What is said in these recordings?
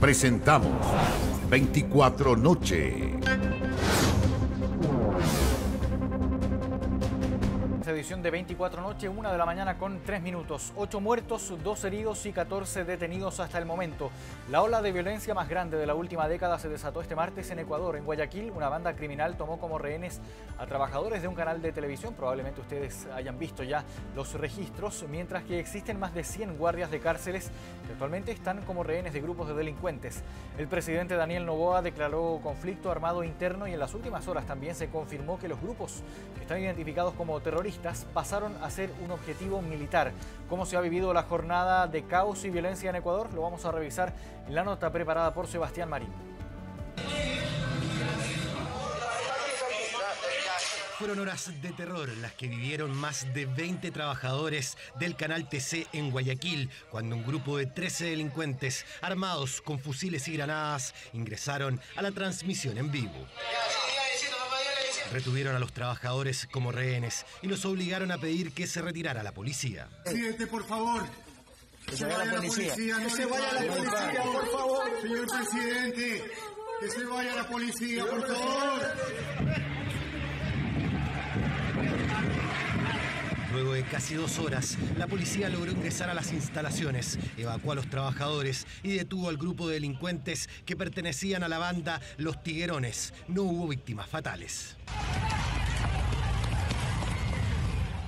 Presentamos 24 Noche. Edición de 24 Noche, 1 de la mañana con 3 minutos. 8 muertos, 2 heridos y 14 detenidos hasta el momento. La ola de violencia más grande de la última década se desató este martes en Ecuador. En Guayaquil, una banda criminal tomó como rehenes a trabajadores de un canal de televisión. Probablemente ustedes hayan visto ya los registros, mientras que existen más de 100 guardias de cárceles que actualmente están como rehenes de grupos de delincuentes. El presidente Daniel Noboa declaró conflicto armado interno y en las últimas horas también se confirmó que los grupos que están identificados como terroristas pasaron a ser un objetivo militar. ¿Cómo se ha vivido la jornada de caos y violencia en Ecuador? Lo vamos a revisar en la nota preparada por Sebastián Marín. Fueron horas de terror las que vivieron más de 20 trabajadores del canal TC en Guayaquil, cuando un grupo de 13 delincuentes armados con fusiles y granadas ingresaron a la transmisión en vivo. Retuvieron a los trabajadores como rehenes y los obligaron a pedir que se retirara la policía. Presidente, por favor. Que se vaya la policía. Que se vaya la policía, por favor. Señor presidente, que se vaya la policía, por favor. Luego de casi 2 horas, la policía logró ingresar a las instalaciones, evacuó a los trabajadores y detuvo al grupo de delincuentes que pertenecían a la banda Los Tiguerones. No hubo víctimas fatales.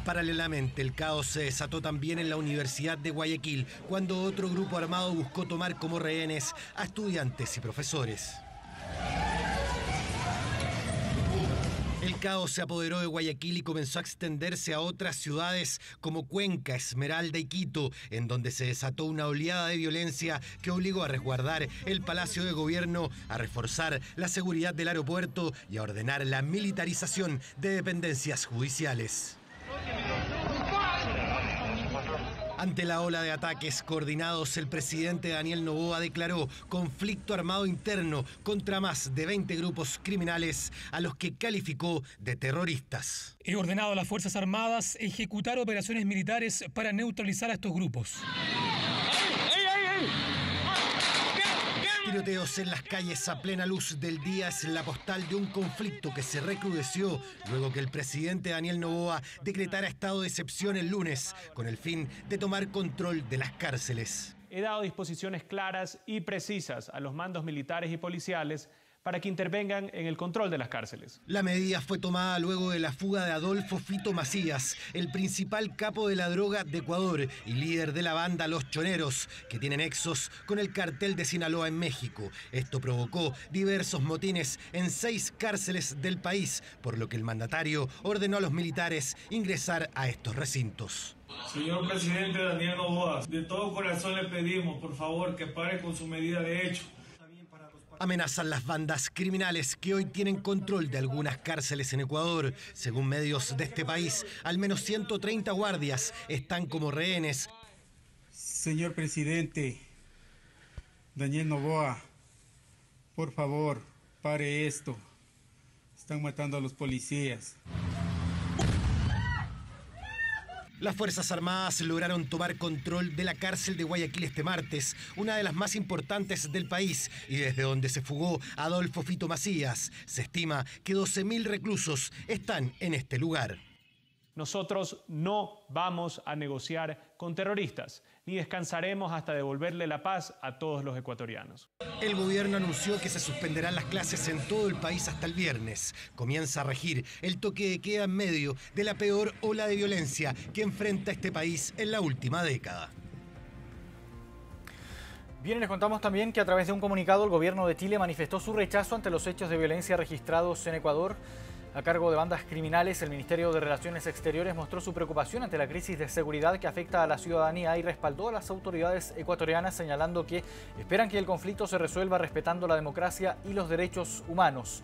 Paralelamente, el caos se desató también en la Universidad de Guayaquil, cuando otro grupo armado buscó tomar como rehenes a estudiantes y profesores. El caos se apoderó de Guayaquil y comenzó a extenderse a otras ciudades como Cuenca, Esmeralda y Quito, en donde se desató una oleada de violencia que obligó a resguardar el Palacio de Gobierno, a reforzar la seguridad del aeropuerto y a ordenar la militarización de dependencias judiciales. Ante la ola de ataques coordinados, el presidente Daniel Noboa declaró conflicto armado interno contra más de 20 grupos criminales a los que calificó de terroristas. He ordenado a las Fuerzas Armadas ejecutar operaciones militares para neutralizar a estos grupos. Tiroteos en las calles a plena luz del día es la postal de un conflicto que se recrudeció luego que el presidente Daniel Noboa decretara estado de excepción el lunes con el fin de tomar control de las cárceles. He dado disposiciones claras y precisas a los mandos militares y policiales para que intervengan en el control de las cárceles. La medida fue tomada luego de la fuga de Adolfo Fito Macías, el principal capo de la droga de Ecuador y líder de la banda Los Choneros, que tiene nexos con el cartel de Sinaloa en México. Esto provocó diversos motines en 6 cárceles del país, por lo que el mandatario ordenó a los militares ingresar a estos recintos. Señor presidente Daniel Noboa, de todo corazón le pedimos, por favor, que pare con su medida de hecho. Amenazan las bandas criminales que hoy tienen control de algunas cárceles en Ecuador. Según medios de este país, al menos 130 guardias están como rehenes. Señor presidente Daniel Noboa, por favor, pare esto. Están matando a los policías. Las Fuerzas Armadas lograron tomar control de la cárcel de Guayaquil este martes, una de las más importantes del país y desde donde se fugó Adolfo Fito Macías. Se estima que 12.000 reclusos están en este lugar. Nosotros no vamos a negociar con terroristas, ni descansaremos hasta devolverle la paz a todos los ecuatorianos. El gobierno anunció que se suspenderán las clases en todo el país hasta el viernes. Comienza a regir el toque de queda en medio de la peor ola de violencia que enfrenta este país en la última década. Bien, les contamos también que a través de un comunicado el gobierno de Chile manifestó su rechazo ante los hechos de violencia registrados en Ecuador. A cargo de bandas criminales, el Ministerio de Relaciones Exteriores mostró su preocupación ante la crisis de seguridad que afecta a la ciudadanía y respaldó a las autoridades ecuatorianas, señalando que esperan que el conflicto se resuelva respetando la democracia y los derechos humanos.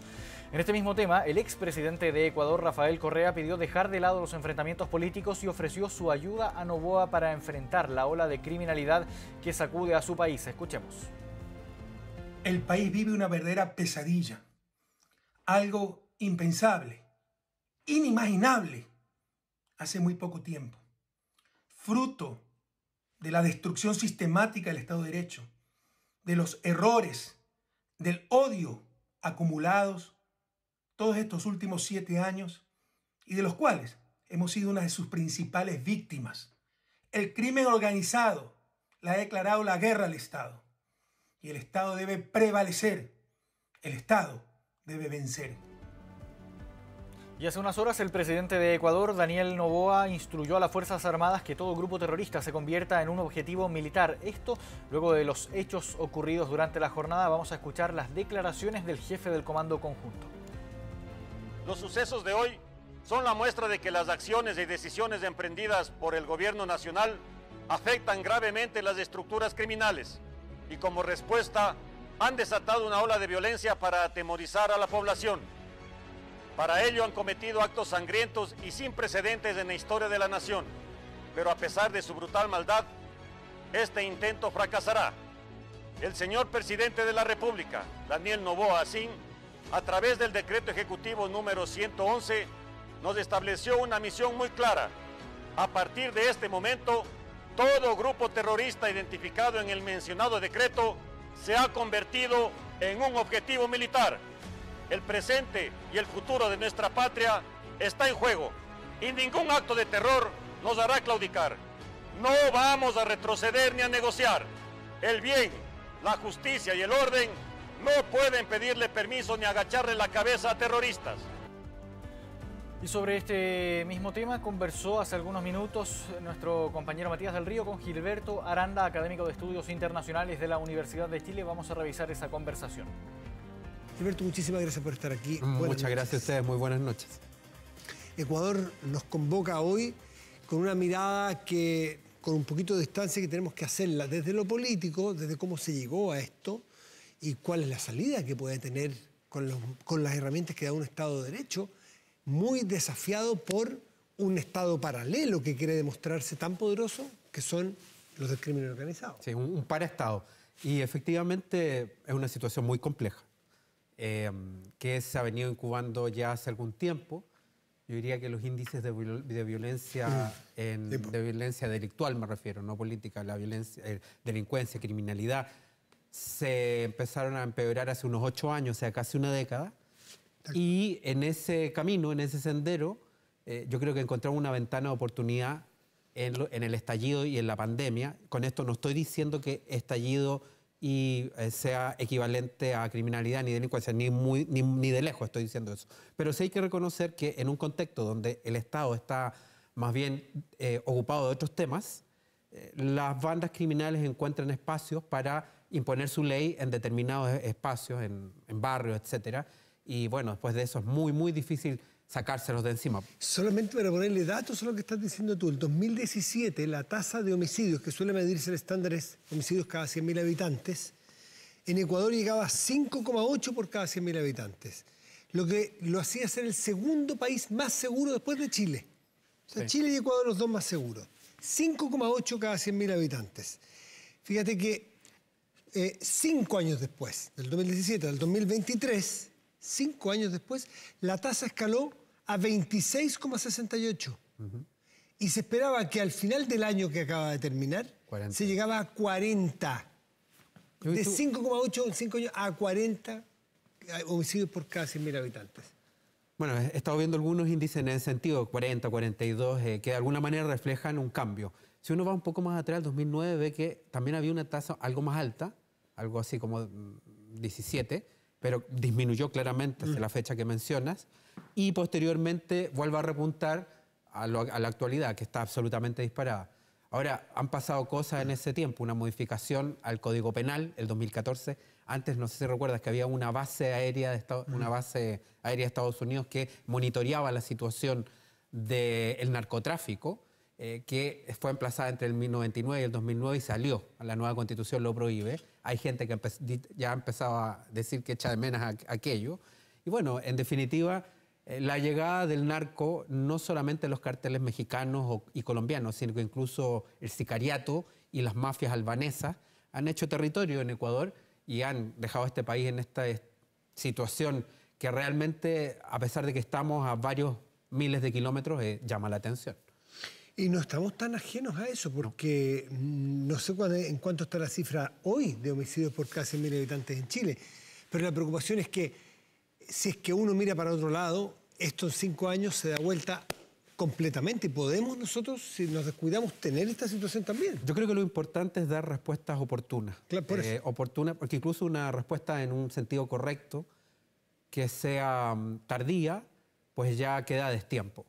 En este mismo tema, el expresidente de Ecuador, Rafael Correa, pidió dejar de lado los enfrentamientos políticos y ofreció su ayuda a Noboa para enfrentar la ola de criminalidad que sacude a su país. Escuchemos. El país vive una verdadera pesadilla, algo impensable, inimaginable hace muy poco tiempo, fruto de la destrucción sistemática del Estado de Derecho, de los errores, del odio acumulados todos estos últimos 7 años y de los cuales hemos sido una de sus principales víctimas. El crimen organizado le ha declarado la guerra al Estado y el Estado debe prevalecer, el Estado debe vencer. Y hace unas horas el presidente de Ecuador, Daniel Noboa, instruyó a las Fuerzas Armadas que todo grupo terrorista se convierta en un objetivo militar. Esto luego de los hechos ocurridos durante la jornada. Vamos a escuchar las declaraciones del jefe del Comando Conjunto. Los sucesos de hoy son la muestra de que las acciones y decisiones emprendidas por el gobierno nacional afectan gravemente las estructuras criminales y como respuesta han desatado una ola de violencia para atemorizar a la población. Para ello han cometido actos sangrientos y sin precedentes en la historia de la nación, pero a pesar de su brutal maldad, este intento fracasará. El señor presidente de la República, Daniel Noboa Asín, a través del decreto ejecutivo número 111, nos estableció una misión muy clara. A partir de este momento, todo grupo terrorista identificado en el mencionado decreto se ha convertido en un objetivo militar. El presente y el futuro de nuestra patria está en juego y ningún acto de terror nos hará claudicar. No vamos a retroceder ni a negociar. El bien, la justicia y el orden no pueden pedirle permiso ni agacharle la cabeza a terroristas. Y sobre este mismo tema conversó hace algunos minutos nuestro compañero Matías del Río con Gilberto Aranda, académico de Estudios Internacionales de la Universidad de Chile. Vamos a revisar esa conversación. Gilberto, muchísimas gracias por estar aquí. Muchas gracias a ustedes, muy buenas noches. Ecuador nos convoca hoy con una mirada que, con un poquito de distancia, que tenemos que hacerla desde lo político, desde cómo se llegó a esto y cuál es la salida que puede tener con las herramientas que da un Estado de Derecho, muy desafiado por un Estado paralelo que quiere demostrarse tan poderoso que son los del crimen organizado. Sí, un paraestado. Y efectivamente es una situación muy compleja. Que se ha venido incubando ya hace algún tiempo. Yo diría que los índices de violencia, de violencia delictual me refiero, no política, la violencia, delincuencia, criminalidad, se empezaron a empeorar hace unos 8 años, o sea, casi una década. Y en ese camino, en ese sendero, yo creo que encontramos una ventana de oportunidad en el estallido y en la pandemia. Con esto no estoy diciendo que estallido y sea equivalente a criminalidad ni delincuencia, ni de lejos estoy diciendo eso. Pero sí hay que reconocer que en un contexto donde el Estado está más bien ocupado de otros temas, las bandas criminales encuentran espacios para imponer su ley en determinados espacios, en barrios, etcétera. Y bueno, después de eso es muy, muy difícil sacárselos de encima. Solamente para ponerle datos a lo que estás diciendo tú, en 2017 la tasa de homicidios, que suele medirse el estándar es homicidios cada 100.000 habitantes, en Ecuador llegaba a 5,8 por cada 100.000 habitantes, lo que lo hacía ser el segundo país más seguro después de Chile. O sea, sí. Chile y Ecuador los dos más seguros. 5,8 cada 100.000 habitantes. Fíjate que 5 años después, del 2017 al 2023, 5 años después, la tasa escaló a 26,68. Y se esperaba que al final del año que acaba de terminar, 40. Se llegaba a 40. De 5,8 en 5 años a 40 homicidios por cada 100.000 habitantes. Bueno, he estado viendo algunos índices en ese sentido, 40, 42, que de alguna manera reflejan un cambio. Si uno va un poco más atrás, al 2009, ve que también había una tasa algo más alta, algo así como 17, pero disminuyó claramente hacia la fecha que mencionas, y posteriormente vuelve a repuntar a la actualidad, que está absolutamente disparada. Ahora, han pasado cosas en ese tiempo, una modificación al Código Penal, el 2014. Antes, no sé si recuerdas, que había una base aérea de Estados Unidos que monitoreaba la situación del narcotráfico, que fue emplazada entre el 1999 y el 2009 y salió. La nueva Constitución lo prohíbe. Hay gente que ya empezaba a decir que echa de menos aquello. Y bueno, en definitiva, la llegada del narco, no solamente los carteles mexicanos y colombianos, sino que incluso el sicariato y las mafias albanesas han hecho territorio en Ecuador y han dejado a este país en esta situación que realmente, a pesar de que estamos a varios miles de kilómetros, llama la atención. Y no estamos tan ajenos a eso, porque no sé en cuánto está la cifra hoy de homicidios por cada 100.000 habitantes en Chile, pero la preocupación es que si es que uno mira para otro lado, esto en 5 años se da vuelta completamente y podemos nosotros, si nos descuidamos, tener esta situación también. Yo creo que lo importante es dar respuestas oportunas. Claro, por eso. Oportunas, porque incluso una respuesta en un sentido correcto, que sea tardía, pues ya queda a destiempo.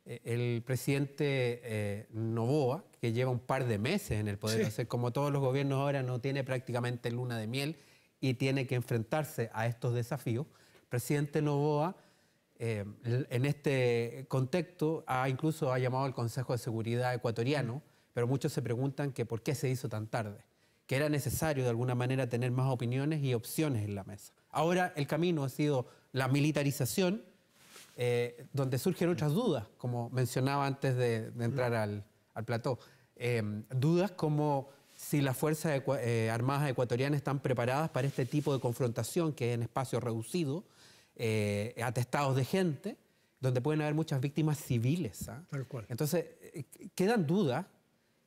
El presidente Noboa, que lleva un par de meses en el poder, sí, como todos los gobiernos ahora, no tiene prácticamente luna de miel y tiene que enfrentarse a estos desafíos. El presidente Noboa, en este contexto, incluso ha llamado al Consejo de Seguridad ecuatoriano, pero muchos se preguntan que por qué se hizo tan tarde, que era necesario de alguna manera tener más opiniones y opciones en la mesa. Ahora el camino ha sido la militarización, donde surgen otras dudas, como mencionaba antes de entrar al plató. Dudas como si las Fuerzas Armadas ecuatorianas están preparadas para este tipo de confrontación, que es en espacio reducido, atestados de gente, donde pueden haber muchas víctimas civiles. Tal cual. Entonces, quedan dudas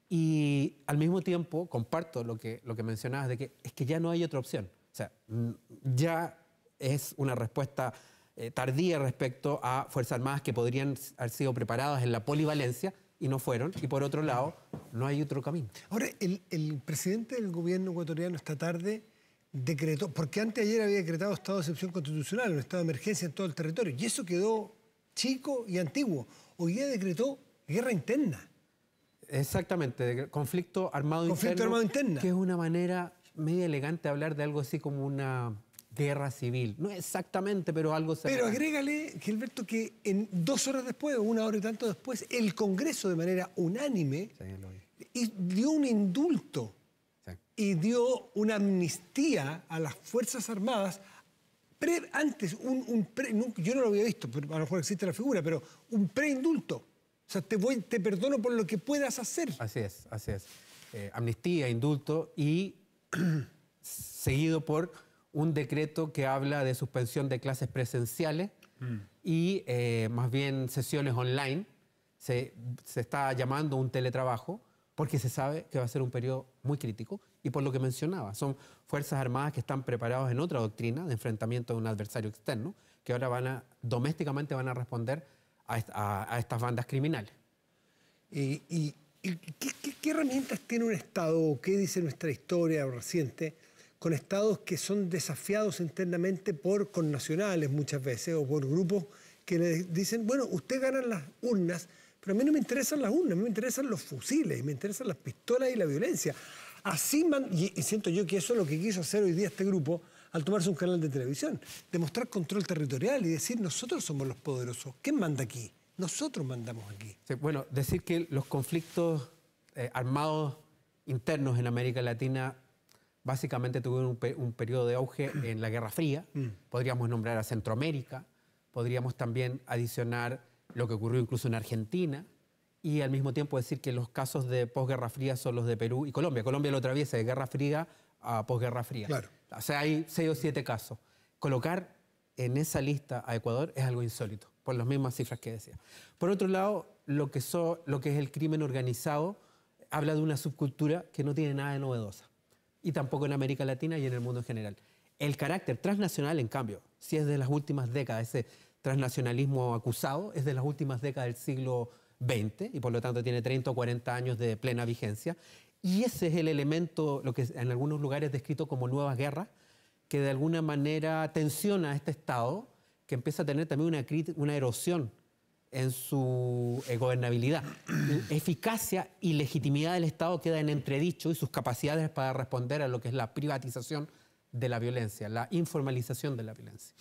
y al mismo tiempo comparto lo que mencionabas, de que es que ya no hay otra opción. O sea, ya es una respuesta tardía respecto a Fuerzas Armadas que podrían haber sido preparadas en la polivalencia y no fueron. Y por otro lado, no hay otro camino. Ahora, el presidente del gobierno ecuatoriano esta tarde decretó, porque ayer había decretado estado de excepción constitucional, un estado de emergencia en todo el territorio, y eso quedó chico y antiguo. Hoy día decretó guerra interna. Exactamente, conflicto armado interno, que es una manera medio elegante de hablar de algo así como una guerra civil. No exactamente, pero algo cercano. Pero agrégale, Gilberto, que en 2 horas después, o 1 hora y tanto después, el Congreso de manera unánime dio un indulto y dio una amnistía a las Fuerzas Armadas. Antes, yo no lo había visto, pero a lo mejor existe la figura, pero un preindulto. O sea, te perdono por lo que puedas hacer. Así es, así es. Amnistía, indulto y seguido por un decreto que habla de suspensión de clases presenciales y más bien sesiones online. Se está llamando un teletrabajo porque se sabe que va a ser un periodo muy crítico y por lo que mencionaba, son Fuerzas Armadas que están preparadas en otra doctrina de enfrentamiento de un adversario externo que ahora domésticamente van a responder a estas bandas criminales. ¿Y qué herramientas tiene un Estado o qué dice nuestra historia reciente con estados que son desafiados internamente por connacionales muchas veces o por grupos que le dicen, bueno, usted gana las urnas, pero a mí no me interesan las urnas, a mí me interesan los fusiles, me interesan las pistolas y la violencia. Así y siento yo que eso es lo que quiso hacer hoy día este grupo al tomarse un canal de televisión, demostrar control territorial y decir, nosotros somos los poderosos. ¿Quién manda aquí? Nosotros mandamos aquí. Sí, bueno, decir que los conflictos armados internos en América Latina básicamente tuvieron un periodo de auge en la Guerra Fría. Podríamos nombrar a Centroamérica, podríamos también adicionar lo que ocurrió incluso en Argentina y al mismo tiempo decir que los casos de posguerra fría son los de Perú y Colombia. Colombia lo atraviesa de Guerra Fría a posguerra fría. Claro. O sea, hay 6 o 7 casos. Colocar en esa lista a Ecuador es algo insólito, por las mismas cifras que decía. Por otro lado, lo que es el crimen organizado habla de una subcultura que no tiene nada de novedosa. Y tampoco en América Latina y en el mundo en general. El carácter transnacional, en cambio, si es de las últimas décadas, ese transnacionalismo acusado es de las últimas décadas del siglo XX y por lo tanto tiene 30 o 40 años de plena vigencia. Y ese es el elemento, lo que en algunos lugares es descrito como nuevas guerras, que de alguna manera tensiona a este Estado, que empieza a tener también una erosión en su gobernabilidad. La eficacia y legitimidad del Estado queda en entredicho y sus capacidades para responder a lo que es la privatización de la violencia, la informalización de la violencia.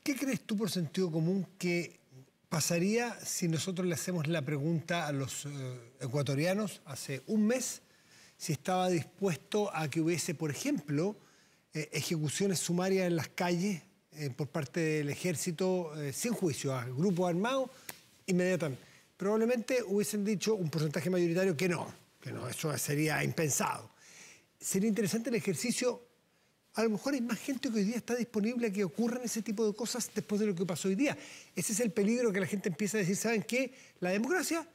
¿Qué crees tú por sentido común que pasaría si nosotros le hacemos la pregunta a los ecuatorianos hace un mes si estaba dispuesto a que hubiese, por ejemplo, ejecuciones sumarias en las calles por parte del ejército sin juicio a grupos armados inmediatamente? Probablemente hubiesen dicho un porcentaje mayoritario que no, eso sería impensado. Sería interesante el ejercicio. A lo mejor hay más gente que hoy día está disponible a que ocurran ese tipo de cosas después de lo que pasó hoy día. Ese es el peligro, que la gente empieza a decir, ¿saben qué? La democracia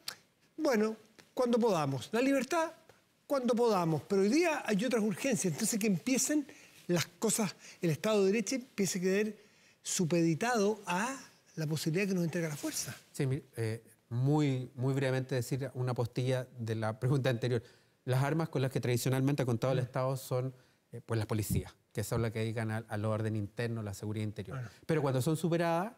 bueno, cuando podamos. La libertad, cuando podamos. Pero hoy día hay otras urgencias. Entonces que empiecen las cosas, el Estado de Derecho empiece a quedar supeditado a la posibilidad de que nos entregue la fuerza. Sí, muy brevemente decir una postilla de la pregunta anterior. Las armas con las que tradicionalmente ha contado el Estado son pues las policías, que son las que dedican al orden interno, la seguridad interior. Bueno. Pero cuando son superadas,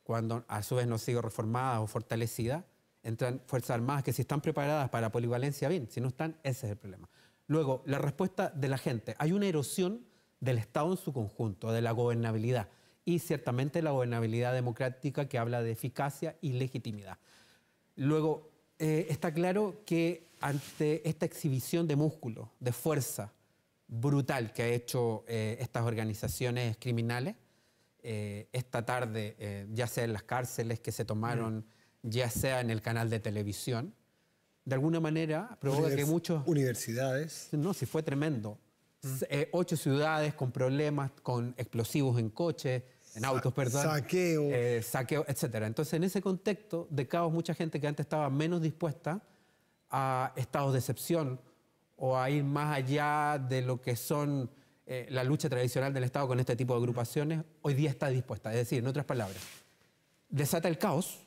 cuando a su vez no han sido reformadas o fortalecidas, entran Fuerzas Armadas que si están preparadas para polivalencia, bien, si no están, ese es el problema. Luego, la respuesta de la gente. Hay una erosión del Estado en su conjunto, de la gobernabilidad, y ciertamente la gobernabilidad democrática que habla de eficacia y legitimidad. Luego, está claro que ante esta exhibición de músculo, de fuerza brutal que ha hecho estas organizaciones criminales, esta tarde, ya sea en las cárceles que se tomaron, ya sea en el canal de televisión, de alguna manera provoca que muchos... Universidades. No, sí fue tremendo. 8 ciudades con problemas, con explosivos en coches, en autos, perdón. Saqueo, etc. Entonces, en ese contexto de caos, mucha gente que antes estaba menos dispuesta a estados de excepción o a ir más allá de lo que son la lucha tradicional del Estado con este tipo de agrupaciones, hoy día está dispuesta. Es decir, en otras palabras, desata el caos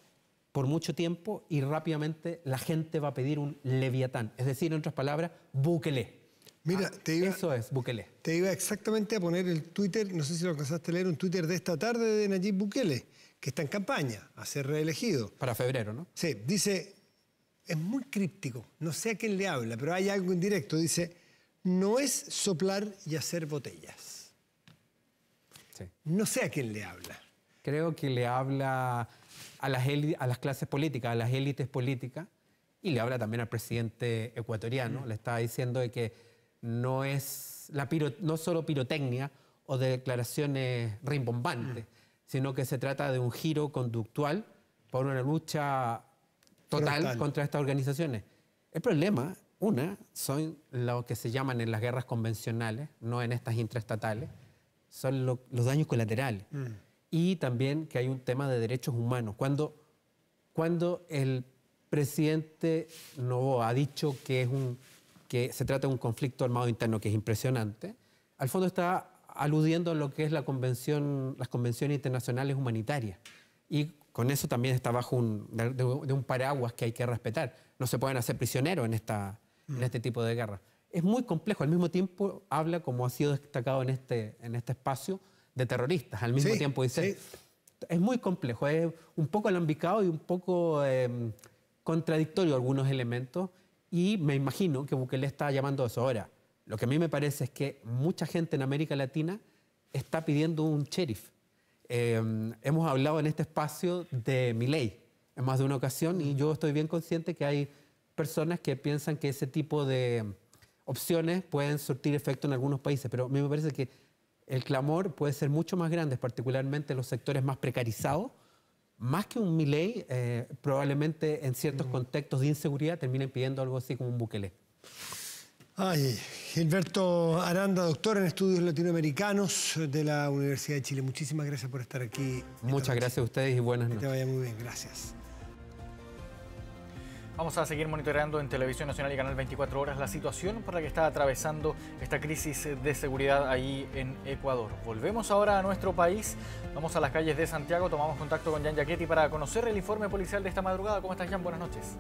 por mucho tiempo y rápidamente la gente va a pedir un leviatán. Es decir, en otras palabras, Bukele. Mira, eso es Bukele. Te iba exactamente a poner el Twitter, no sé si lo alcanzaste a leer, un Twitter de esta tarde de Nayib Bukele, que está en campaña a ser reelegido. Para febrero, ¿no? Sí, dice, es muy críptico, no sé a quién le habla, pero hay algo indirecto, dice, no es soplar y hacer botellas. Sí. No sé a quién le habla. Creo que le habla a las clases políticas, a las élites políticas, y le habla también al presidente ecuatoriano. Le estaba diciendo de que no es no solo pirotecnia o de declaraciones rimbombantes, sino que se trata de un giro conductual por una lucha total contra estas organizaciones. El problema, son lo que se llaman en las guerras convencionales, no en estas intraestatales, son los daños colaterales. Y también que hay un tema de derechos humanos. Cuando el presidente Noboa ha dicho que se trata de un conflicto armado interno que es impresionante, al fondo está aludiendo a lo que es las convenciones internacionales humanitarias. Y con eso también está bajo de un paraguas que hay que respetar. No se pueden hacer prisioneros en este tipo de guerra. Es muy complejo. Al mismo tiempo habla, como ha sido destacado en este espacio, de terroristas. Al mismo tiempo dice... Es muy complejo, es un poco alambicado y un poco contradictorio algunos elementos, y me imagino que Bukele está llamando a eso. Ahora, lo que a mí me parece es que mucha gente en América Latina está pidiendo un sheriff. Hemos hablado en este espacio de Milei en más de una ocasión, y yo estoy bien consciente que hay personas que piensan que ese tipo de opciones pueden surtir efecto en algunos países, pero a mí me parece que el clamor puede ser mucho más grande, particularmente en los sectores más precarizados, más que un Milei, probablemente en ciertos contextos de inseguridad terminen pidiendo algo así como un Bukele. Ay, Gilberto Aranda, doctor en estudios latinoamericanos de la Universidad de Chile. Muchísimas gracias por estar aquí. Muchas gracias a ustedes y buenas noches. Que te vaya muy bien, gracias. Vamos a seguir monitoreando en Televisión Nacional y Canal 24 Horas la situación por la que está atravesando esta crisis de seguridad ahí en Ecuador. Volvemos ahora a nuestro país, vamos a las calles de Santiago, tomamos contacto con Jan Yaquetti para conocer el informe policial de esta madrugada. ¿Cómo estás, Jan? Buenas noches.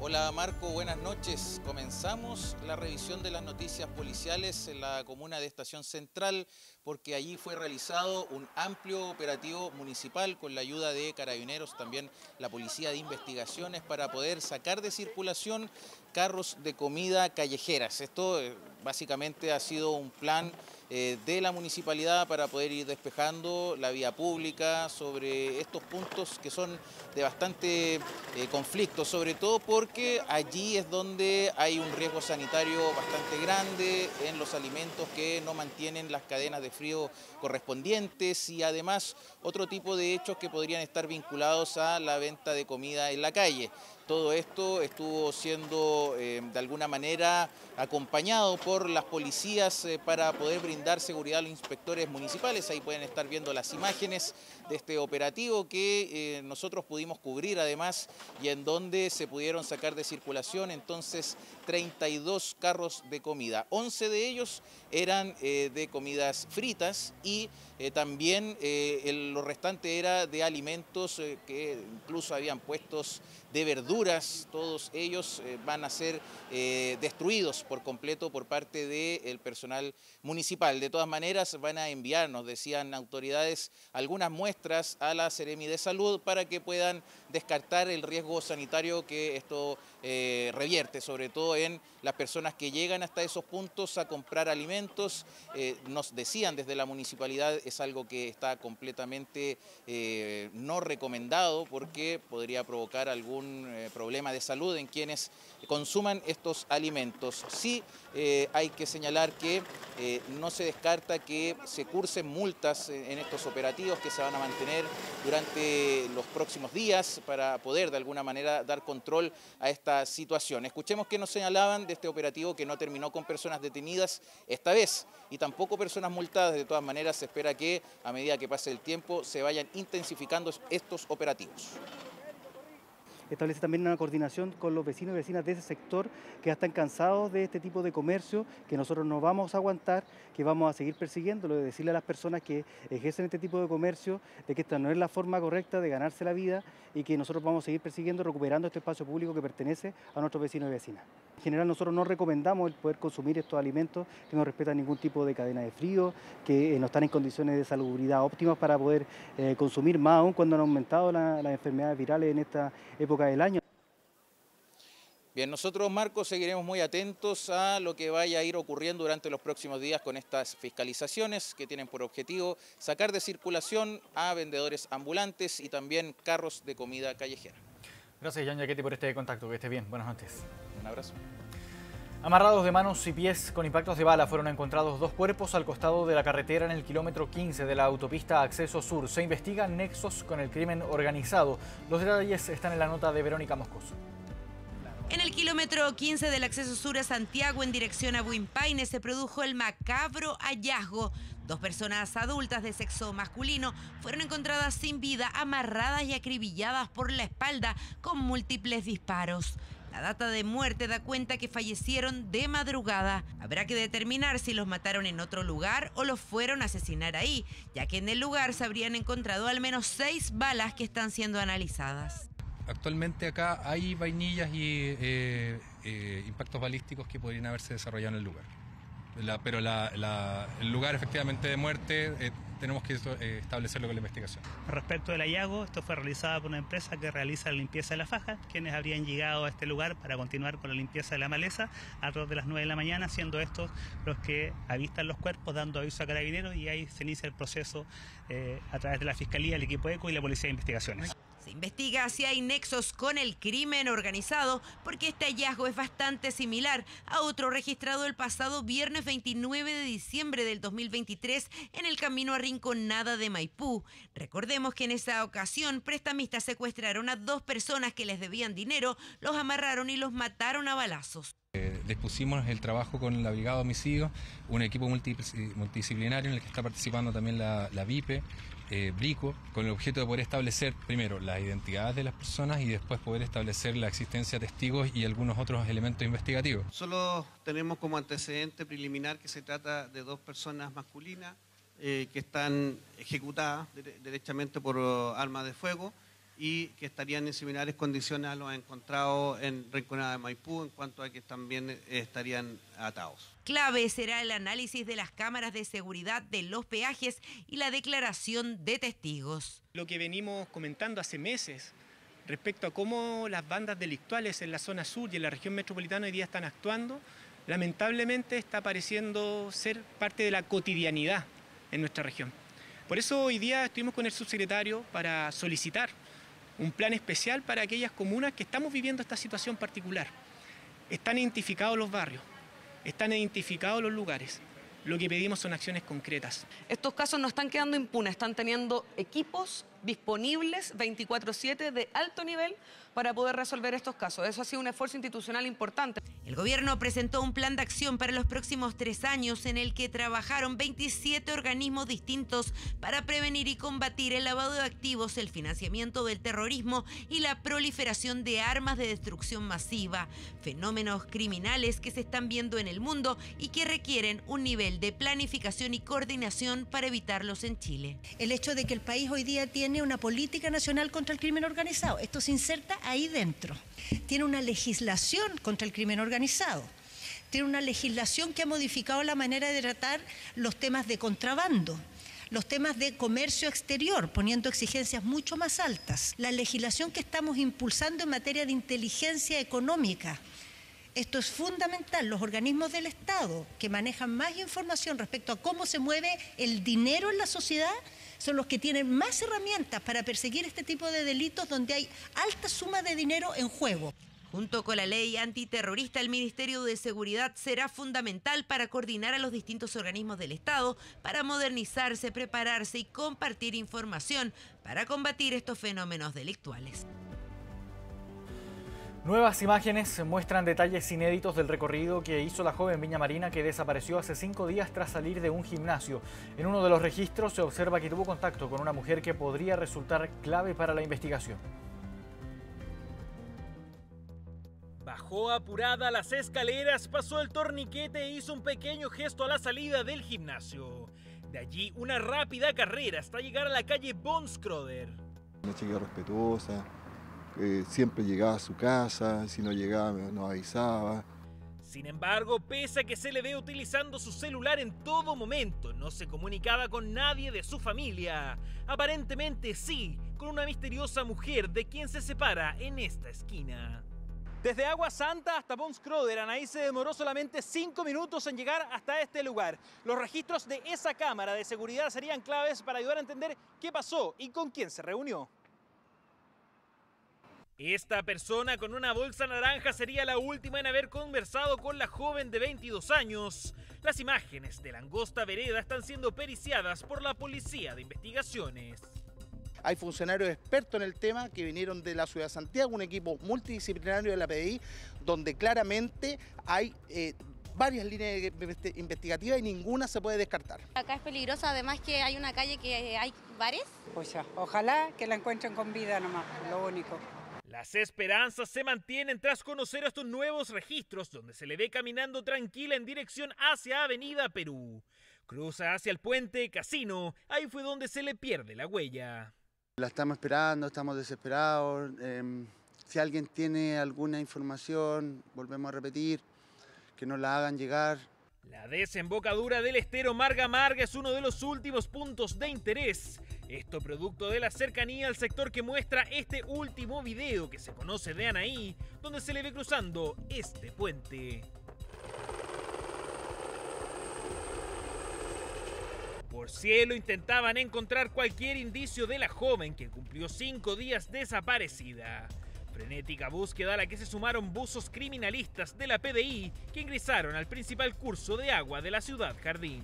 Hola Marco, buenas noches. Comenzamos la revisión de las noticias policiales en la comuna de Estación Central, porque allí fue realizado un amplio operativo municipal con la ayuda de carabineros, también la Policía de Investigaciones, para poder sacar de circulación carros de comida callejeras. Esto básicamente ha sido un plan de la municipalidad para poder ir despejando la vía pública sobre estos puntos que son de bastante conflicto, sobre todo porque allí es donde hay un riesgo sanitario bastante grande en los alimentos que no mantienen las cadenas de frío correspondientes, y además otro tipo de hechos que podrían estar vinculados a la venta de comida en la calle. Todo esto estuvo siendo de alguna manera acompañado por las policías para poder brindar seguridad a los inspectores municipales. Ahí pueden estar viendo las imágenes de este operativo que nosotros pudimos cubrir además y en donde se pudieron sacar de circulación entonces 32 carros de comida. 11 de ellos eran de comidas fritas y también lo restante era de alimentos que incluso habían puestos de verduras. Todos ellos van a ser destruidos por completo por parte del personal municipal. De todas maneras van a enviar, nos decían autoridades, algunas muestras a la Seremi de Salud para que puedan descartar el riesgo sanitario que esto revierte, sobre todo en las personas que llegan hasta esos puntos a comprar alimentos. Nos decían desde la municipalidad, es algo que está completamente no recomendado porque podría provocar algún problema de salud en quienes consuman estos alimentos. Sí hay que señalar que no se descarta que se cursen multas en estos operativos que se van a mantener durante los próximos días para poder de alguna manera dar control a esta situación. Escuchemos qué nos señalaban de este operativo que no terminó con personas detenidas esta vez y tampoco personas multadas. De todas maneras se espera que a medida que pase el tiempo se vayan intensificando estos operativos. Establece también una coordinación con los vecinos y vecinas de ese sector que ya están cansados de este tipo de comercio, que nosotros no vamos a aguantar, que vamos a seguir persiguiéndolo, de decirle a las personas que ejercen este tipo de comercio de que esta no es la forma correcta de ganarse la vida y que nosotros vamos a seguir persiguiendo, recuperando este espacio público que pertenece a nuestros vecinos y vecinas. En general nosotros no recomendamos el poder consumir estos alimentos que no respetan ningún tipo de cadena de frío, que no están en condiciones de salubridad óptimas para poder consumir, más aún cuando han aumentado las enfermedades virales en esta época del año. Bien, nosotros, Marcos, seguiremos muy atentos a lo que vaya a ir ocurriendo durante los próximos días con estas fiscalizaciones que tienen por objetivo sacar de circulación a vendedores ambulantes y también carros de comida callejera. Gracias, Jan Yaquetti, por este contacto. Que esté bien. Buenas noches. Un abrazo. Amarrados de manos y pies con impactos de bala fueron encontrados 2 cuerpos al costado de la carretera en el kilómetro 15 de la autopista Acceso Sur. Se investigan nexos con el crimen organizado. Los detalles están en la nota de Verónica Moscoso. En el kilómetro 15 del Acceso Sur a Santiago, en dirección a Buimpaine, se produjo el macabro hallazgo. 2 personas adultas de sexo masculino fueron encontradas sin vida, amarradas y acribilladas por la espalda con múltiples disparos. La data de muerte da cuenta que fallecieron de madrugada. Habrá que determinar si los mataron en otro lugar o los fueron a asesinar ahí, ya que en el lugar se habrían encontrado al menos 6 balas que están siendo analizadas. Actualmente acá hay vainillas y impactos balísticos que podrían haberse desarrollado en el lugar. Pero el lugar efectivamente de muerte tenemos que establecerlo con la investigación. Respecto del hallazgo, esto fue realizado por una empresa que realiza la limpieza de la faja, quienes habrían llegado a este lugar para continuar con la limpieza de la maleza alrededor de las 9 de la mañana, siendo estos los que avistan los cuerpos, dando aviso a carabineros, y ahí se inicia el proceso a través de la Fiscalía, el equipo ECO y la Policía de Investigaciones. Se investiga si hay nexos con el crimen organizado, porque este hallazgo es bastante similar a otro registrado el pasado viernes 29 de diciembre del 2023 en el camino a Rinconada de Maipú. Recordemos que en esa ocasión prestamistas secuestraron a 2 personas que les debían dinero, los amarraron y los mataron a balazos. Dispusimos el trabajo con la Brigada de Homicidios, un equipo multidisciplinario en el que está participando también la VIPE, Brico, con el objeto de poder establecer primero las identidades de las personas y después poder establecer la existencia de testigos y algunos otros elementos investigativos. Solo tenemos como antecedente preliminar que se trata de 2 personas masculinas que están ejecutadas derechamente por armas de fuego y que estarían en similares condiciones a los encontrados en Rinconada de Maipú, en cuanto a que también estarían atados. Clave será el análisis de las cámaras de seguridad de los peajes y la declaración de testigos. Lo que venimos comentando hace meses respecto a cómo las bandas delictuales en la zona sur y en la región metropolitana hoy día están actuando, lamentablemente está pareciendo ser parte de la cotidianidad en nuestra región. Por eso hoy día estuvimos con el subsecretario para solicitar un plan especial para aquellas comunas que estamos viviendo esta situación particular. Están identificados los barrios, están identificados los lugares, Lo que pedimos son acciones concretas. Estos casos no están quedando impunes, están teniendo equipos disponibles 24/7 de alto nivel para poder resolver estos casos. Eso ha sido un esfuerzo institucional importante. El gobierno presentó un plan de acción para los próximos 3 años en el que trabajaron 27 organismos distintos para prevenir y combatir el lavado de activos, el financiamiento del terrorismo y la proliferación de armas de destrucción masiva, fenómenos criminales que se están viendo en el mundo y que requieren un nivel de planificación y coordinación para evitarlos en Chile. El hecho de que el país hoy día tiene una política nacional contra el crimen organizado, esto se inserta ahí dentro. Tiene una legislación contra el crimen organizado. Tiene una legislación que ha modificado la manera de tratar los temas de contrabando, los temas de comercio exterior, poniendo exigencias mucho más altas. La legislación que estamos impulsando en materia de inteligencia económica. Esto es fundamental. Los organismos del Estado que manejan más información respecto a cómo se mueve el dinero en la sociedad son los que tienen más herramientas para perseguir este tipo de delitos donde hay alta suma de dinero en juego. Junto con la ley antiterrorista, el Ministerio de Seguridad será fundamental para coordinar a los distintos organismos del Estado, para modernizarse, prepararse y compartir información para combatir estos fenómenos delictuales. Nuevas imágenes muestran detalles inéditos del recorrido que hizo la joven viñamarina que desapareció hace 5 días tras salir de un gimnasio. En uno de los registros se observa que tuvo contacto con una mujer que podría resultar clave para la investigación. Bajó apurada las escaleras, pasó el torniquete e hizo un pequeño gesto a la salida del gimnasio. De allí una rápida carrera hasta llegar a la calle Bonskroder. Una chica respetuosa. Siempre llegaba a su casa, si no llegaba nos avisaba. Sin embargo, pese a que se le ve utilizando su celular en todo momento, no se comunicaba con nadie de su familia. Aparentemente sí, con una misteriosa mujer de quien se separa en esta esquina. Desde Agua Santa hasta Bonskroder, Anaí se demoró solamente 5 minutos en llegar hasta este lugar. Los registros de esa cámara de seguridad serían claves para ayudar a entender qué pasó y con quién se reunió. Esta persona con una bolsa naranja sería la última en haber conversado con la joven de 22 años. Las imágenes de la angosta vereda están siendo periciadas por la Policía de Investigaciones. Hay funcionarios expertos en el tema que vinieron de la ciudad de Santiago, un equipo multidisciplinario de la PDI, donde claramente hay varias líneas investigativas y ninguna se puede descartar. Acá es peligroso, además que hay una calle que hay bares. Pues ya, ojalá que la encuentren con vida nomás, lo único. Las esperanzas se mantienen tras conocer estos nuevos registros, donde se le ve caminando tranquila en dirección hacia Avenida Perú. Cruza hacia el puente Casino, ahí fue donde se le pierde la huella. La estamos esperando, estamos desesperados. Si alguien tiene alguna información, volvemos a repetir, que nos la hagan llegar. La desembocadura del estero Marga Marga es uno de los últimos puntos de interés. Esto producto de la cercanía al sector que muestra este último video que se conoce de Anaí, donde se le ve cruzando este puente. Por cielo intentaban encontrar cualquier indicio de la joven que cumplió 5 días desaparecida. Frenética búsqueda a la que se sumaron buzos criminalistas de la PDI que ingresaron al principal curso de agua de la ciudad Jardín.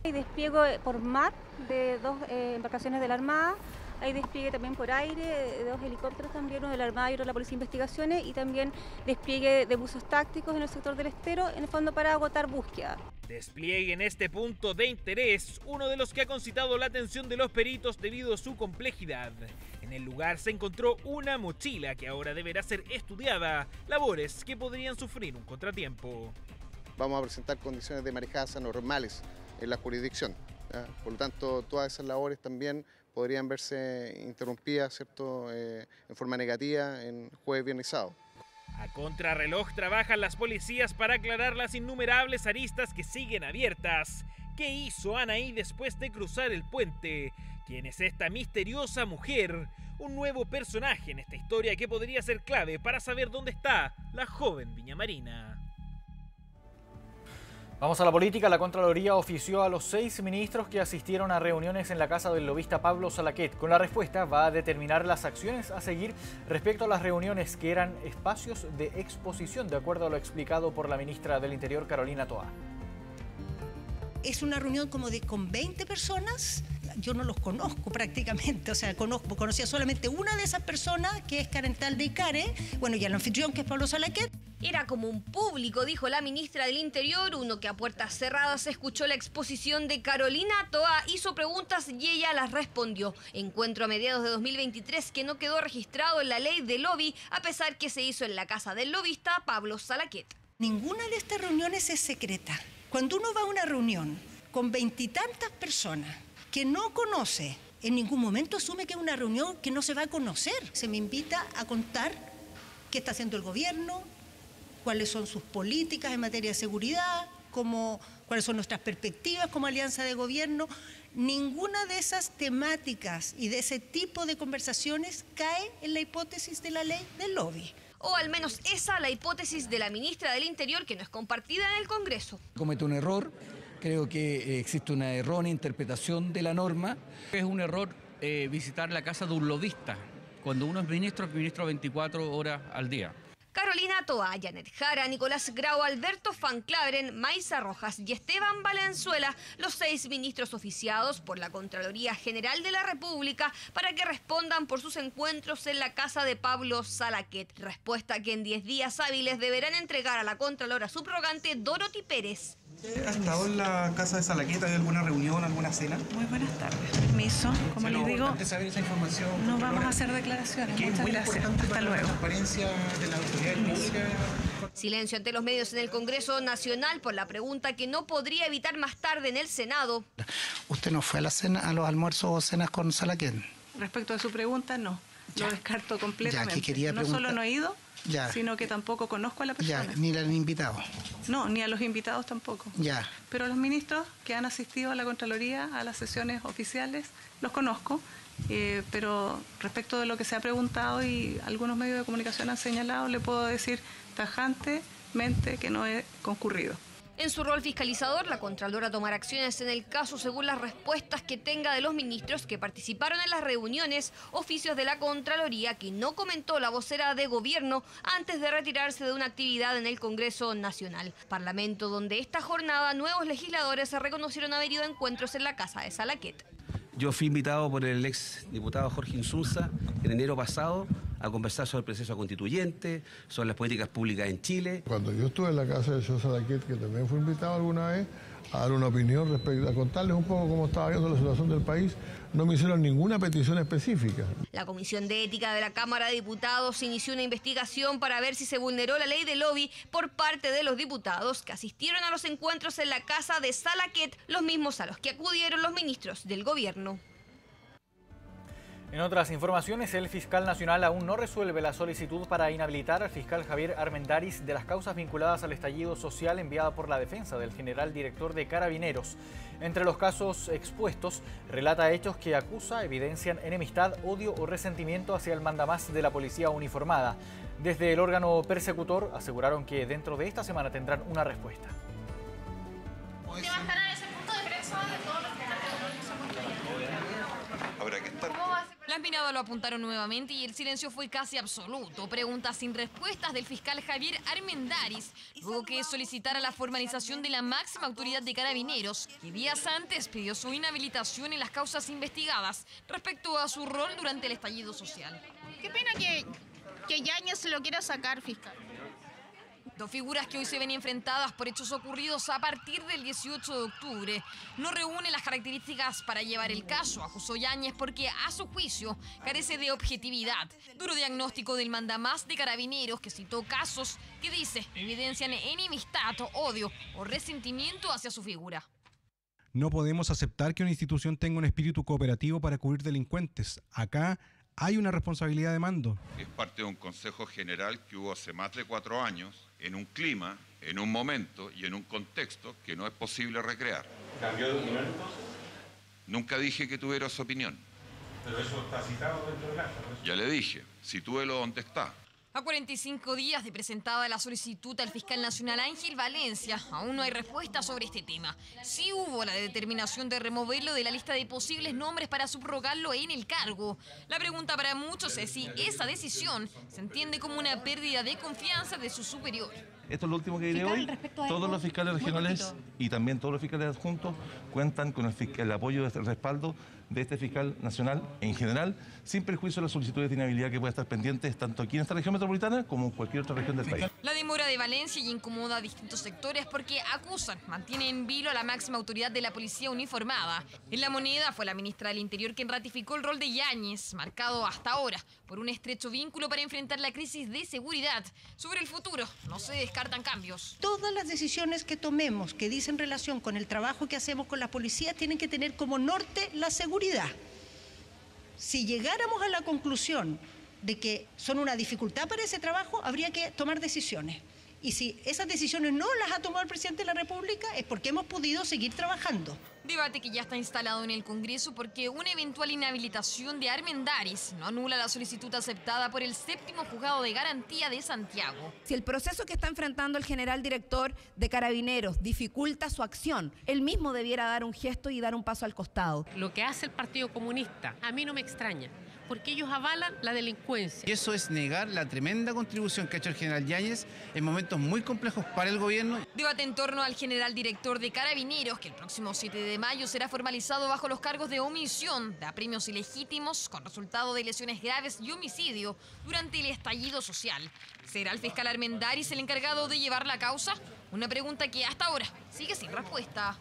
Hay despliegue por mar de 2 embarcaciones de la Armada, hay despliegue también por aire de 2 helicópteros también, uno de la Armada y otro de la Policía de Investigaciones, y también despliegue de buzos tácticos en el sector del estero, en el fondo para agotar búsqueda. Despliegue en este punto de interés, uno de los que ha concitado la atención de los peritos debido a su complejidad. En el lugar se encontró una mochila que ahora deberá ser estudiada, labores que podrían sufrir un contratiempo. Vamos a presentar condiciones de marejadas anormales en la jurisdicción, ¿ya? Por lo tanto, todas esas labores también podrían verse interrumpidas, ¿cierto? En forma negativa en jueves, viernes y sábado. A contrarreloj trabajan las policías para aclarar las innumerables aristas que siguen abiertas. ¿Qué hizo Anaí después de cruzar el puente? ¿Quién es esta misteriosa mujer? Un nuevo personaje en esta historia que podría ser clave para saber dónde está la joven viñamarina. Vamos a la política. La Contraloría ofició a los 6 ministros que asistieron a reuniones en la casa del lobista Pablo Salaquet. Con la respuesta va a determinar las acciones a seguir respecto a las reuniones que eran espacios de exposición, de acuerdo a lo explicado por la ministra del Interior, Carolina Toá. es una reunión como con 20 personas. Yo no los conozco prácticamente, o sea, conocía solamente una de esas personas, que es Carental de Icare, bueno, y el anfitrión, que es Pablo Salaquet. Era como un público, dijo la ministra del Interior, uno que a puertas cerradas escuchó la exposición de Carolina Toa, hizo preguntas y ella las respondió. Encuentro a mediados de 2023 que no quedó registrado en la ley de lobby, a pesar que se hizo en la casa del lobista Pablo Salaquet. Ninguna de estas reuniones es secreta. Cuando uno va a una reunión con 20 y tantas personas que no conoce, en ningún momento asume que es una reunión que no se va a conocer. Se me invita a contar qué está haciendo el gobierno, cuáles son sus políticas en materia de seguridad, cuáles son nuestras perspectivas como alianza de gobierno. Ninguna de esas temáticas y de ese tipo de conversaciones cae en la hipótesis de la ley del lobby. O al menos esa la hipótesis de la ministra del Interior, que no es compartida en el Congreso. Comete un error, creo que existe una errónea interpretación de la norma. Es un error visitar la casa de un lobista. Cuando uno es ministro 24 horas al día. Carolina Toa, Janet Jara, Nicolás Grau, Alberto Van Claveren, Maisa Rojas y Esteban Valenzuela, los 6 ministros oficiados por la Contraloría General de la República para que respondan por sus encuentros en la casa de Pablo Salaquet. Respuesta que en 10 días hábiles deberán entregar a la Contralora subrogante Dorothy Pérez. ¿Ha estado en la casa de Salaquet? ¿Hay alguna reunión, alguna cena? Muy buenas tardes. Permiso. Como les digo, importante saber esa información. No vamos a hacer declaraciones. Muchas gracias. Hasta luego. La transparencia de la autoridad pública. Silencio ante los medios en el Congreso Nacional por la pregunta que no podría evitar más tarde en el Senado. ¿Usted no fue a la cena, a los almuerzos o cenas con Salaquet? Respecto a su pregunta, no. Lo descarto completamente. Ya, que quería no preguntar... solo no he ido, ya, sino que tampoco conozco a la persona. Ya, ni la han invitado. No, ni a los invitados tampoco. Ya. Pero los ministros que han asistido a la Contraloría, a las sesiones oficiales, los conozco. Pero respecto de lo que se ha preguntado y algunos medios de comunicación han señalado, le puedo decir tajantemente que no he concurrido. En su rol fiscalizador, la Contralora tomará acciones en el caso según las respuestas que tenga de los ministros que participaron en las reuniones, oficios de la Contraloría que no comentó la vocera de gobierno antes de retirarse de una actividad en el Congreso Nacional. Parlamento donde esta jornada nuevos legisladores se reconocieron haber ido a encuentros en la casa de Salaquet. Yo fui invitado por el ex diputado Jorge Insulza en enero pasado a conversar sobre el proceso constituyente, sobre las políticas públicas en Chile. Cuando yo estuve en la casa de José Salaquet, que también fui invitado alguna vez a dar una opinión respecto a contarles un poco cómo estaba viendo la situación del país, no me hicieron ninguna petición específica. La Comisión de Ética de la Cámara de Diputados inició una investigación para ver si se vulneró la ley de lobby por parte de los diputados que asistieron a los encuentros en la casa de Salaquet, los mismos a los que acudieron los ministros del gobierno. En otras informaciones, el fiscal nacional aún no resuelve la solicitud para inhabilitar al fiscal Javier Armendáriz de las causas vinculadas al estallido social enviada por la defensa del general director de Carabineros. Entre los casos expuestos, relata hechos que acusa evidencian enemistad, odio o resentimiento hacia el mandamás de la policía uniformada. Desde el órgano persecutor aseguraron que dentro de esta semana tendrán una respuesta. ¿Usted va a estar en ese punto de prensa de todos los que habrá que estar? Las miradas lo apuntaron nuevamente y el silencio fue casi absoluto. Preguntas sin respuestas del fiscal Javier Armendáriz, luego que solicitara la formalización de la máxima autoridad de Carabineros, que días antes pidió su inhabilitación en las causas investigadas respecto a su rol durante el estallido social. Qué pena que Yáñez se lo quiera sacar, fiscal. Dos figuras que hoy se ven enfrentadas por hechos ocurridos a partir del 18 de octubre. No reúnen las características para llevar el caso, acusó Yáñez, porque a su juicio carece de objetividad. Duro diagnóstico del mandamás de Carabineros, que citó casos que dice evidencian enemistad, odio o resentimiento hacia su figura. No podemos aceptar que una institución tenga un espíritu cooperativo para cubrir delincuentes. Acá hay una responsabilidad de mando. Es parte de un Consejo General que hubo hace más de 4 años, en un clima, en un momento y en un contexto que no es posible recrear. ¿Cambió de opinión? Nunca dije que tuviera su opinión. Pero eso está citado dentro del acta, ¿no? Ya le dije, sitúelo donde está. A 45 días de presentada la solicitud al fiscal nacional Ángel Valencia, aún no hay respuesta sobre este tema. Sí hubo la determinación de removerlo de la lista de posibles nombres para subrogarlo en el cargo. La pregunta para muchos es si esa decisión se entiende como una pérdida de confianza de su superior. Esto es lo último que diré hoy. Todos los fiscales regionales y también todos los fiscales adjuntos cuentan con el apoyo, el respaldo de este fiscal nacional en general, sin perjuicio de las solicitudes de inhabilidad que pueda estar pendientes tanto aquí en esta región metropolitana como en cualquier otra región del país. La demora de Valencia y incomoda a distintos sectores porque acusan, mantienen en vilo a la máxima autoridad de la policía uniformada. En La Moneda fue la ministra del Interior quien ratificó el rol de Yáñez, marcado hasta ahora por un estrecho vínculo para enfrentar la crisis de seguridad. Sobre el futuro, no se descartan cambios. Todas las decisiones que tomemos que dicen relación con el trabajo que hacemos con la policía tienen que tener como norte la seguridad. Si llegáramos a la conclusión de que son una dificultad para ese trabajo, habría que tomar decisiones. Y si esas decisiones no las ha tomado el presidente de la República, es porque hemos podido seguir trabajando. Debate que ya está instalado en el Congreso porque una eventual inhabilitación de Armendáriz no anula la solicitud aceptada por el 7º Juzgado de Garantía de Santiago. Si el proceso que está enfrentando el general director de Carabineros dificulta su acción, él mismo debiera dar un gesto y dar un paso al costado. Lo que hace el Partido Comunista a mí no me extraña, porque ellos avalan la delincuencia. Y eso es negar la tremenda contribución que ha hecho el general Yáñez en momentos muy complejos para el gobierno. Debate en torno al general director de Carabineros, que el próximo 7 de mayo será formalizado bajo los cargos de omisión, de apremios ilegítimos con resultado de lesiones graves y homicidio durante el estallido social. ¿Será el fiscal Armendáriz el encargado de llevar la causa? Una pregunta que hasta ahora sigue sin respuesta.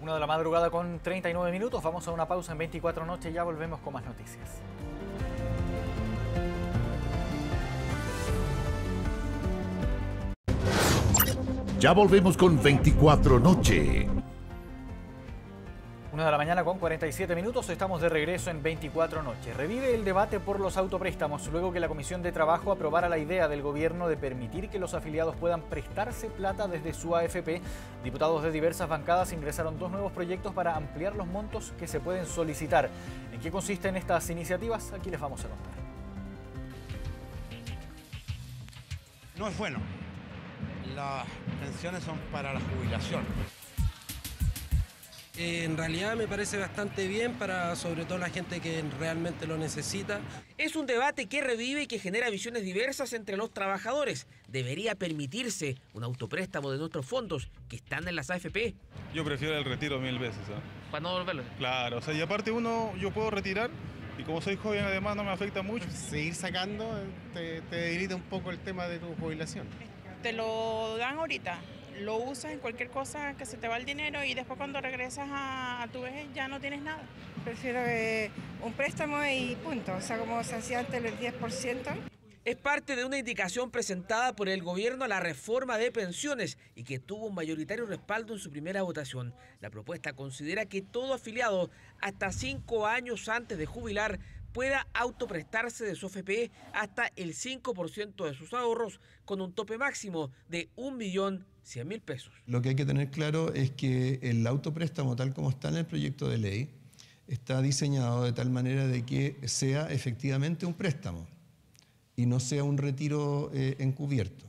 1 de la madrugada con 39 minutos. Vamos a una pausa en 24 Noche y ya volvemos con más noticias. Ya volvemos con 24 Noche. 1 de la mañana con 47 minutos, estamos de regreso en 24 Noche. Revive el debate por los autopréstamos luego que la Comisión de Trabajo aprobara la idea del gobierno de permitir que los afiliados puedan prestarse plata desde su AFP. Diputados de diversas bancadas ingresaron 2 nuevos proyectos para ampliar los montos que se pueden solicitar. ¿En qué consisten estas iniciativas? Aquí les vamos a contar. No es bueno. Las pensiones son para la jubilación. En realidad me parece bastante bien para sobre todo la gente que realmente lo necesita. Es un debate que revive y que genera visiones diversas entre los trabajadores. ¿Debería permitirse un autopréstamo de nuestros fondos que están en las AFP? Yo prefiero el retiro 1000 veces. ¿Para no devolverlo? Claro, o sea, y aparte yo puedo retirar y como soy joven además no me afecta mucho. Seguir sacando te debilita un poco el tema de tu jubilación. Te lo dan ahorita, lo usas en cualquier cosa que se te va el dinero y después cuando regresas a tu vejez ya no tienes nada. Prefiero un préstamo y punto, o sea, como se hacía antes el 10%. Es parte de una indicación presentada por el gobierno a la reforma de pensiones y que tuvo un mayoritario respaldo en su primera votación. La propuesta considera que todo afiliado hasta 5 años antes de jubilar pueda autoprestarse de su AFP hasta el 5% de sus ahorros con un tope máximo de 1.100.000 pesos. Lo que hay que tener claro es que el autopréstamo, tal como está en el proyecto de ley, está diseñado de tal manera de que sea efectivamente un préstamo y no sea un retiro encubierto.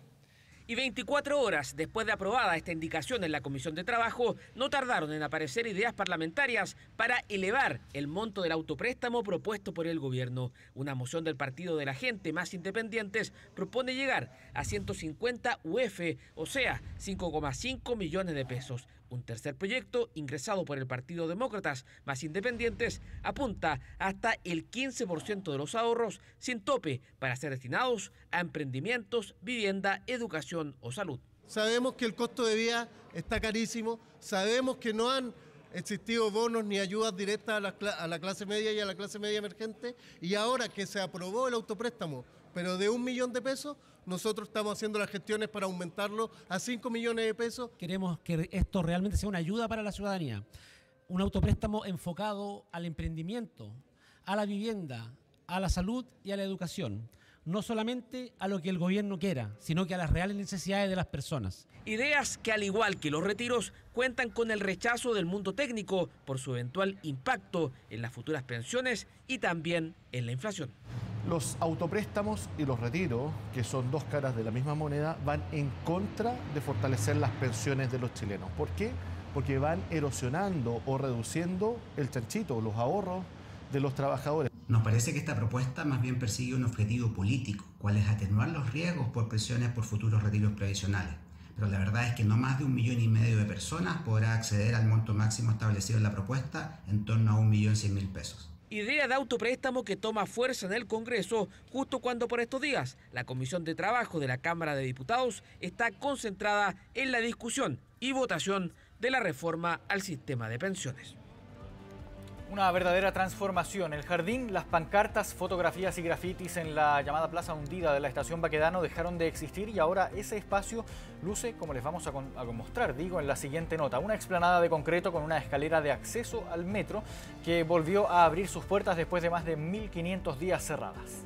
Y 24 horas después de aprobada esta indicación en la Comisión de Trabajo, no tardaron en aparecer ideas parlamentarias para elevar el monto del autopréstamo propuesto por el gobierno. Una moción del Partido de la Gente Más Independientes propone llegar a 150 UF, o sea, 5,5 millones de pesos. Un tercer proyecto, ingresado por el Partido Demócratas Más Independientes, apunta hasta el 15% de los ahorros sin tope para ser destinados a emprendimientos, vivienda, educación o salud. Sabemos que el costo de vida está carísimo, sabemos que no han existido bonos ni ayudas directas a la clase media y a la clase media emergente, y ahora que se aprobó el autopréstamo, pero de 1 millón de pesos, nosotros estamos haciendo las gestiones para aumentarlo a 5 millones de pesos. Queremos que esto realmente sea una ayuda para la ciudadanía, un autopréstamo enfocado al emprendimiento, a la vivienda, a la salud y a la educación. No solamente a lo que el gobierno quiera, sino que a las reales necesidades de las personas. Ideas que, al igual que los retiros, cuentan con el rechazo del mundo técnico por su eventual impacto en las futuras pensiones y también en la inflación. Los autopréstamos y los retiros, que son 2 caras de la misma moneda, van en contra de fortalecer las pensiones de los chilenos. ¿Por qué? Porque van erosionando o reduciendo el chanchito, los ahorros de los trabajadores. Nos parece que esta propuesta más bien persigue un objetivo político, cual es atenuar los riesgos por presiones por futuros retiros previsionales. Pero la verdad es que no más de 1,5 millones de personas podrá acceder al monto máximo establecido en la propuesta, en torno a 1.100.000 pesos. Idea de autopréstamo que toma fuerza en el Congreso justo cuando por estos días la Comisión de Trabajo de la Cámara de Diputados está concentrada en la discusión y votación de la reforma al sistema de pensiones. Una verdadera transformación. El jardín, las pancartas, fotografías y grafitis en la llamada Plaza Hundida de la Estación Baquedano dejaron de existir y ahora ese espacio luce como les vamos a mostrar, en la siguiente nota. Una explanada de concreto con una escalera de acceso al metro que volvió a abrir sus puertas después de más de 1.500 días cerradas.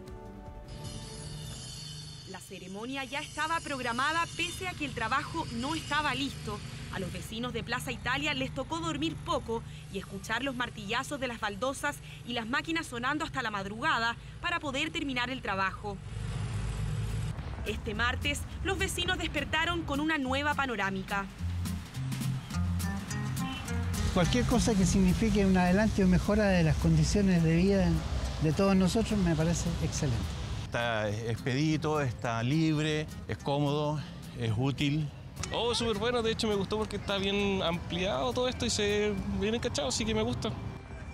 La ceremonia ya estaba programada pese a que el trabajo no estaba listo. A los vecinos de Plaza Italia les tocó dormir poco y escuchar los martillazos de las baldosas y las máquinas sonando hasta la madrugada para poder terminar el trabajo. Este martes, los vecinos despertaron con una nueva panorámica. Cualquier cosa que signifique un adelanto o mejora de las condiciones de vida de todos nosotros me parece excelente. Está expedito, está libre, es cómodo, es útil. Oh, súper bueno, de hecho me gustó porque está bien ampliado todo esto y se ve bien encachado, así que me gusta.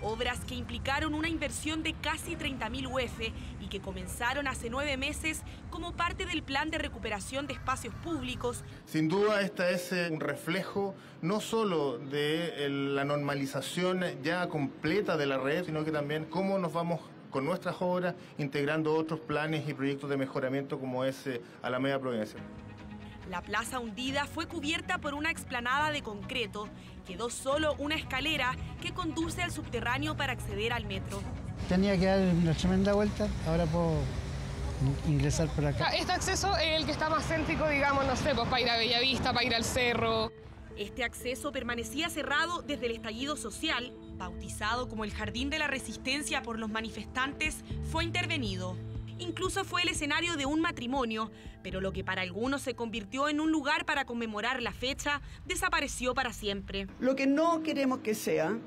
Obras que implicaron una inversión de casi 30.000 UF y que comenzaron hace 9 meses como parte del plan de recuperación de espacios públicos. Sin duda, esta es un reflejo no solo de la normalización ya completa de la red, sino que también cómo nos vamos con nuestras obras integrando otros planes y proyectos de mejoramiento como es Alameda Providencia. La Plaza Hundida fue cubierta por una explanada de concreto. Quedó solo una escalera que conduce al subterráneo para acceder al metro. Tenía que dar una tremenda vuelta, ahora puedo ingresar por acá. Este acceso es el que está más céntrico, digamos, no sé, pues para ir a Bellavista, para ir al cerro. Este acceso permanecía cerrado desde el estallido social. Bautizado como el Jardín de la Resistencia por los manifestantes, fue intervenido. Incluso fue el escenario de un matrimonio, pero lo que para algunos se convirtió en un lugar para conmemorar la fecha, desapareció para siempre. Lo que no queremos que sea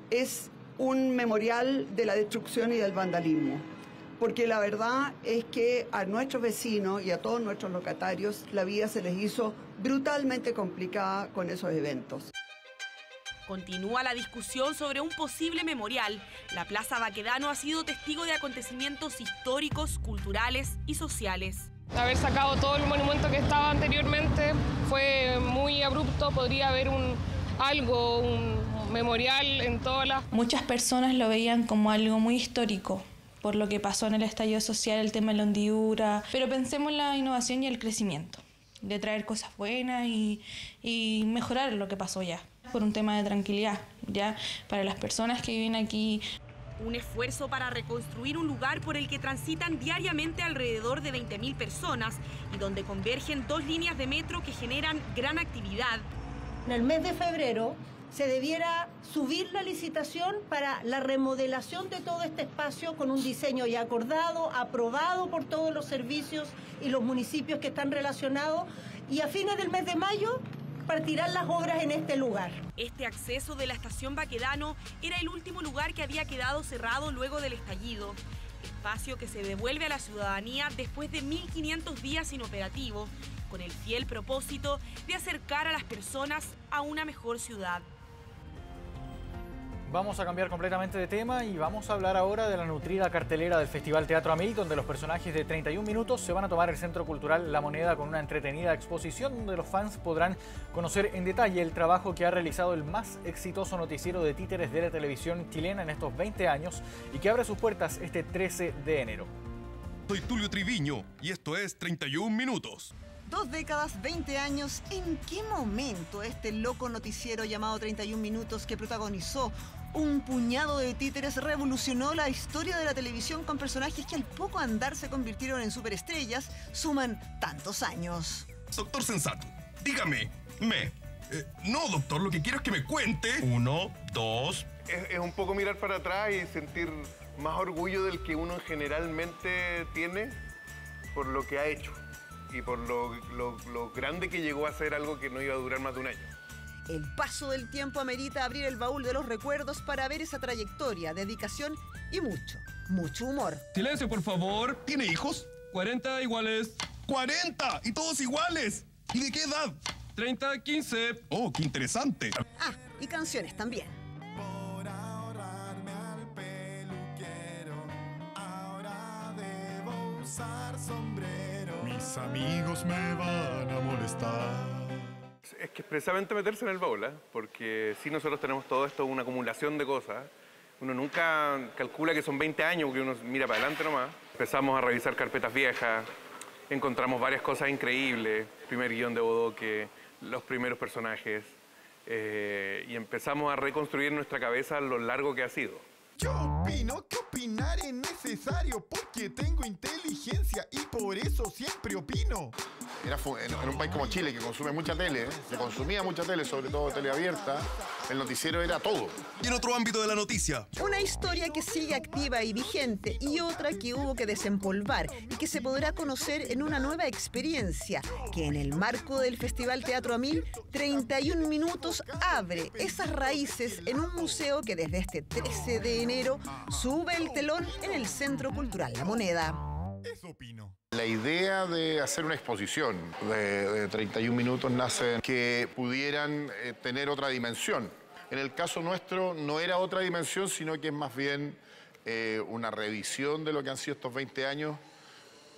es un memorial de la destrucción y del vandalismo, porque la verdad es que a nuestros vecinos y a todos nuestros locatarios la vida se les hizo brutalmente complicada con esos eventos. Continúa la discusión sobre un posible memorial. La Plaza Baquedano ha sido testigo de acontecimientos históricos, culturales y sociales. Haber sacado todo el monumento que estaba anteriormente fue muy abrupto. Podría haber un memorial en todas las... Muchas personas lo veían como algo muy histórico, por lo que pasó en el estallido social, el tema de la hendidura. Pero pensemos en la innovación y el crecimiento, de traer cosas buenas y mejorar lo que pasó ya, por un tema de tranquilidad, ya, para las personas que viven aquí. Un esfuerzo para reconstruir un lugar por el que transitan diariamente alrededor de 20.000 personas y donde convergen 2 líneas de metro que generan gran actividad. En el mes de febrero se debiera subir la licitación para la remodelación de todo este espacio con un diseño ya acordado, aprobado por todos los servicios y los municipios que están relacionados, y a fines del mes de mayo partirán las obras en este lugar. Este acceso de la Estación Baquedano era el último lugar que había quedado cerrado luego del estallido. Espacio que se devuelve a la ciudadanía después de 1.500 días inoperativo, con el fiel propósito de acercar a las personas a una mejor ciudad. Vamos a cambiar completamente de tema y vamos a hablar ahora de la nutrida cartelera del Festival Teatro Amil, donde los personajes de 31 minutos se van a tomar el Centro Cultural La Moneda con una entretenida exposición donde los fans podrán conocer en detalle el trabajo que ha realizado el más exitoso noticiero de títeres de la televisión chilena en estos 20 años y que abre sus puertas este 13 de enero. Soy Tulio Triviño y esto es 31 minutos. 2 décadas, 20 años. ¿En qué momento este loco noticiero llamado 31 minutos que protagonizó un puñado de títeres revolucionó la historia de la televisión con personajes que al poco andar se convirtieron en superestrellas, suman tantos años? Doctor Sensato, dígame, no, doctor, lo que quiero es que me cuente. 1, 2... Es un poco mirar para atrás y sentir más orgullo del que uno generalmente tiene por lo que ha hecho y por lo grande que llegó a ser algo que no iba a durar más de un año. El paso del tiempo amerita abrir el baúl de los recuerdos para ver esa trayectoria, dedicación y mucho humor. Silencio, por favor. ¿Tiene hijos? 40 iguales. ¡40! ¡Y todos iguales! ¿Y de qué edad? 30, 15. ¡Oh, qué interesante! Ah, y canciones también. Por ahorrarme al peluquero, ahora debo usar sombrero. Mis amigos me van a molestar. Es que expresamente meterse en el baúl, porque si nosotros tenemos todo esto, una acumulación de cosas. Uno nunca calcula que son 20 años, porque uno mira para adelante nomás. Empezamos a revisar carpetas viejas, encontramos varias cosas increíbles. Primer guión de Bodoque, los primeros personajes. Y empezamos a reconstruir nuestra cabeza lo largo que ha sido. Yo opino que opinar es necesario porque tengo inteligencia y por eso siempre opino. En un país como Chile, que consume mucha tele, se consumía mucha tele, sobre todo tele abierta, el noticiero era todo. Y en otro ámbito de la noticia. Una historia que sigue activa y vigente y otra que hubo que desempolvar y que se podrá conocer en una nueva experiencia que en el marco del Festival Teatro a Mil, 31 Minutos abre esas raíces en un museo que desde este 13 de enero sube el telón en el Centro Cultural La Moneda. Eso opino. La idea de hacer una exposición de 31 minutos nace que pudieran tener otra dimensión. En el caso nuestro no era otra dimensión, sino que es más bien una revisión de lo que han sido estos 20 años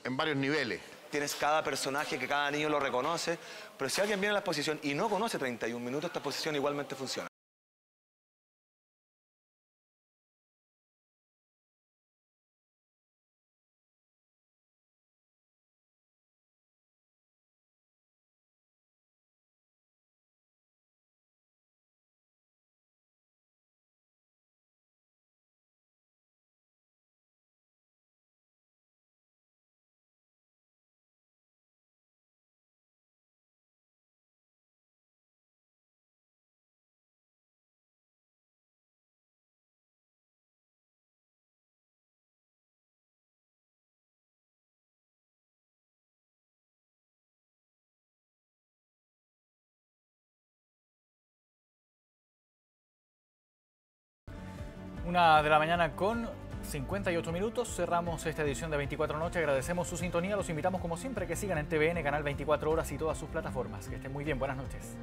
en varios niveles. Tienes cada personaje que cada niño lo reconoce, pero si alguien viene a la exposición y no conoce 31 minutos, esta exposición igualmente funciona. Una de la mañana con 58 minutos. Cerramos esta edición de 24 Noche. Agradecemos su sintonía. Los invitamos como siempre que sigan en TVN, Canal 24 Horas y todas sus plataformas. Que estén muy bien. Buenas noches.